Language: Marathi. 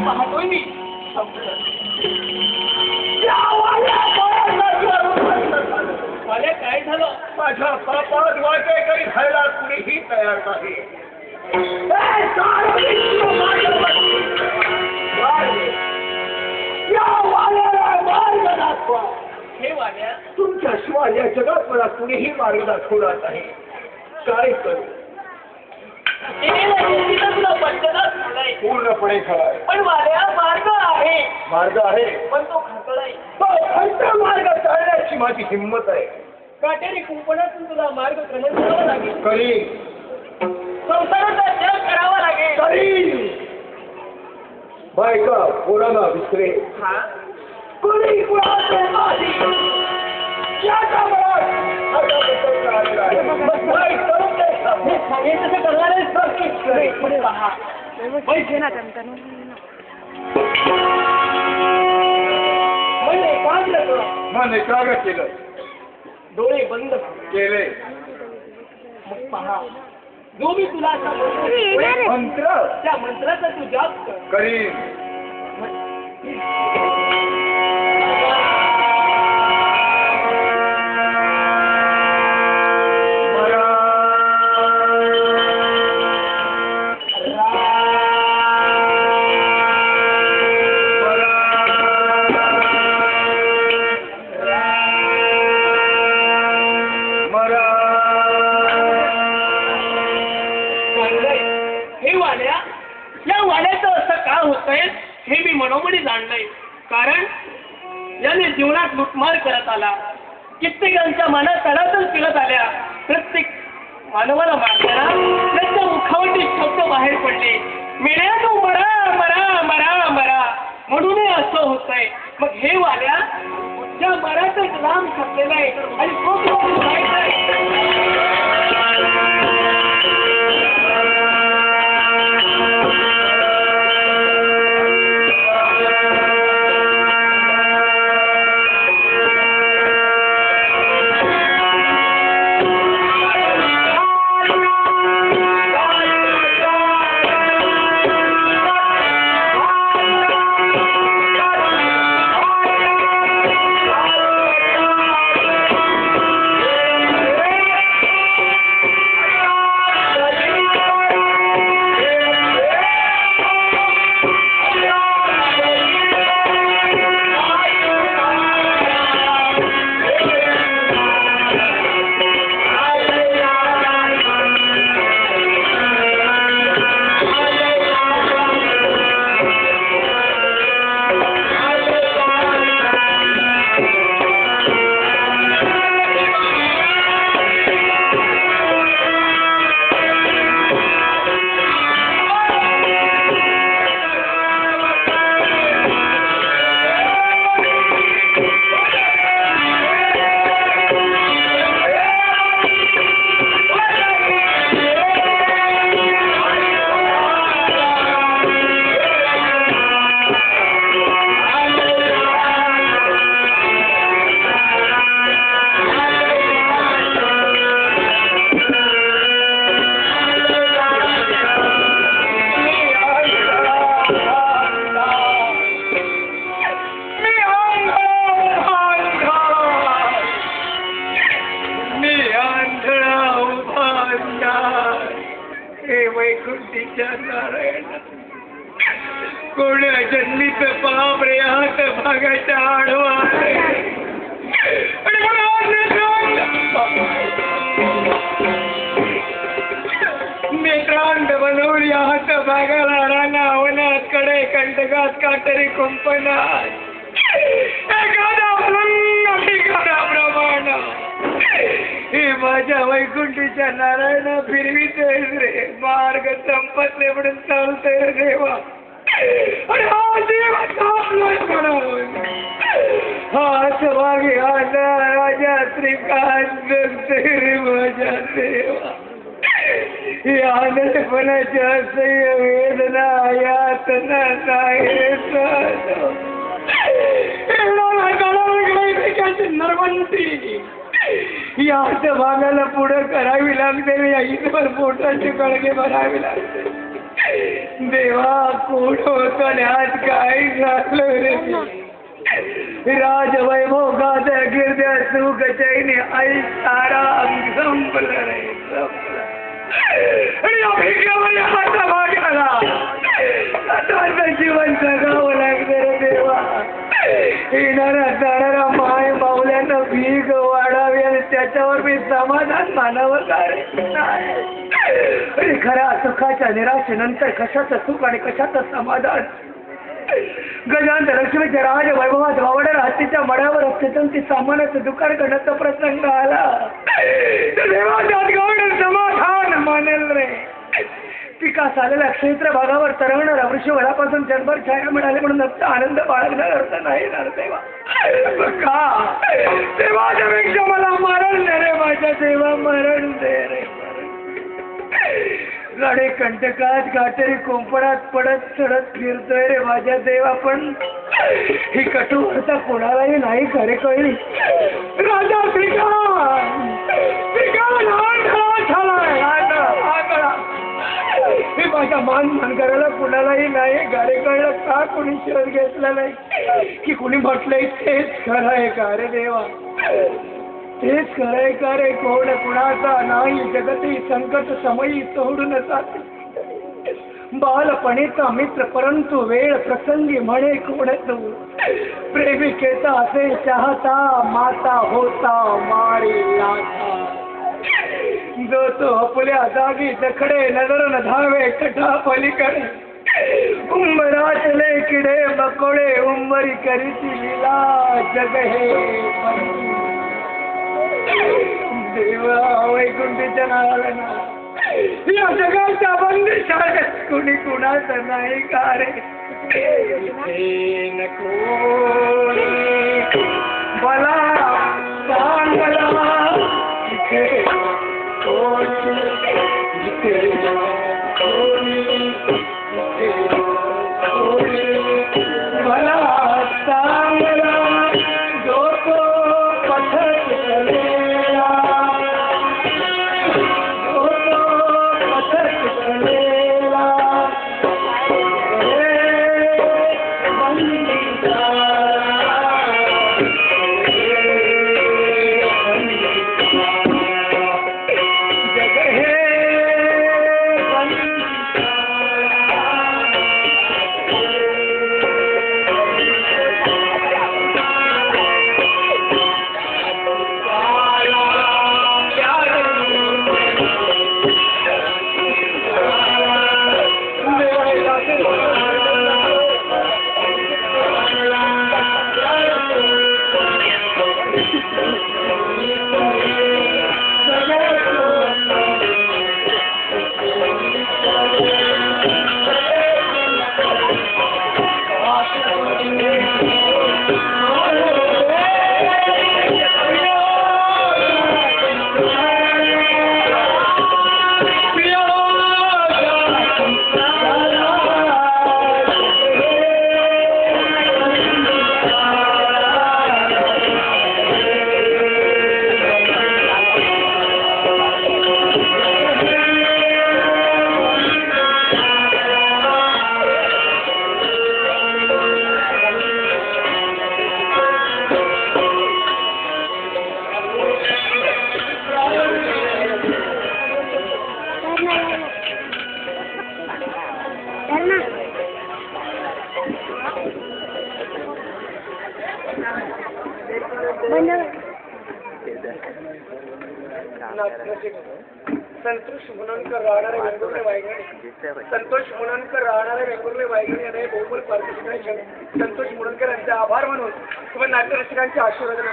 पाहतोय मी. मला काय झालं? माझ्या पापात वाटे काही खायला कुणीही तयार नाही. हे वाल्या, तुमच्याशिवाय या जगात मला कुणीही मार्ग दाखवणार नाही. काय करू? तुला बंधनात झालंय. पूर्णपणे खराय. पण वाल्या मार्ग आहे. मार्ग आहे पण तो खचला आहे. खंड मार्ग चालण्याची माझी हिंमत आहे. काटेरी कुंपणातून तुला मार्ग ग्रहण करावा लागेल. करी संसाराचा त्याग करावा लागेल. करी बायका पोरांना विसरे. हा कुणी कुणाचे नाही. ज्याच्या मनात असा आलेला आहे. मग काय करू ते सांग. हे सांगेल तसं करणार आहेस तर की? पुढे पहा. पैसे ना त्यांना मन एकाग्र कर. मन एकाग्र केलं. डोळे बंद केले. मग पहा, जो मी तुला असा मंत्र त्या मंत्राचा तू जाप कर. करीन. या वाड्याचं असं का होतंय हे मी मनोमनी जाणलंय. कारण याने जीवनात लुटमार करत आला. कित्येकांच्या मनात तडातड फिरत आल्या. प्रत्येक मानवाला मारताना त्यांच्या मुखावरती शब्द बाहेर पडले, मेल्या तू मरा मरा मरा मरा. म्हणून असं होतंय. मग हे वाल्या त्या मराठच लांब छापलेला आहे आणि तो माहित आहे. कोण जन्मीच पाप रे हात भागाच्या आडवा नेत्रांड बनवून या हात भागाला राणा वनात कडे कंटकात कातरी कुंपणात एखादा प्रमाण हे माझ्या वैकुंठीच्या नारायण फिरवितोय रे. मार्ग संपत नाही म्हणून चालतोय रे देवा. अरे हा देवा थांबलोय म्हणून हात मागे आला राजा श्रीकांत रे माझ्या देवा. ही आनंदपणाच्या असह्य वेदना यातना नाही नरवंती या भागाला पुढं करावी लागते. या ईश्वर पोटाची कळगे भरावी लागते. देवा कोण होत आणि आज काय झालं रे राजवैभोगात गिरद्या सुख चैनी आई सारा संपलं रे संपलं आणि अभिज्ञामध्ये हाता भागाला आता जीवन जगावं लागलं रे देवा येणारा जाणारा माय माऊल्यांना भीक वाढावी आणि त्याच्यावर मी समाधान मानावं का रे आणि खऱ्या सुखाच्या निराशेनंतर कशाचं सुख आणि कशाचं समाधान गजानन लक्ष्मीच्या राज वैभवात वावड्या हत्तीच्या मड्यावर असते ती सामानाचं दुकान करण्याचा प्रसंग आला देवाच्यात गौड समाधान मानेल रे पिकास आलेल्या क्षेत्र भागावर तरंगणारा वृक्षवडापासून जन्मभर छाया मिळाली म्हणून नक्की आनंद बाळगण्याचा अर्थ नाही ना देवा का देवाच्यापेक्षा मला मरण दे रे माझ्या देवा मरण दे रे गाडे कंटकात गाठरी कोंपणात पडत चढत फिरतोय रे माझ्या देवा पण ही कटुवार्ता कोणालाही नाही खरे कळली राजा हे माझ्या मान करायला कुणालाही नाही गाडे कळलं का कोणी शोध घेतला नाही की कुणी म्हटलंय तेच खरं आहे का रे देवा तेच खरंय का रे कोण कुणाचा नाही जगती संकट समयी सोडून जाते बालपणीचा मित्र परंतु वेळ प्रसंगी म्हणे कोण तू प्रेमिकेचा असे चाहता माता होता मारी लाथा जो तो आपल्या जागी जखडे नजर न धावे कठा पलीकडे उंबरातले किडे मकोळे उंबरी करीती लीला जग हे देवा वैकुंठीच्या नावाला ना या जगाच्या बंदी शाळेत कुणी कुणाचं नाही का रे नको मला सांगला इथे कोणी इथे कोणी मला सांगला जो तो पथक चलेला जो तो पथक चलेला संतोष मुनोनकर राहणारे वेंगुर्ले वायगणी संतोष मुनोनकर राहणारे वेंगुर्ले वायगणी आणि बहुमूल पारितोषिकाने संतोष मुनोनकर यांचे आभार मानून तुम्ही नाट्यरसिकांच्या आशीर्वादाने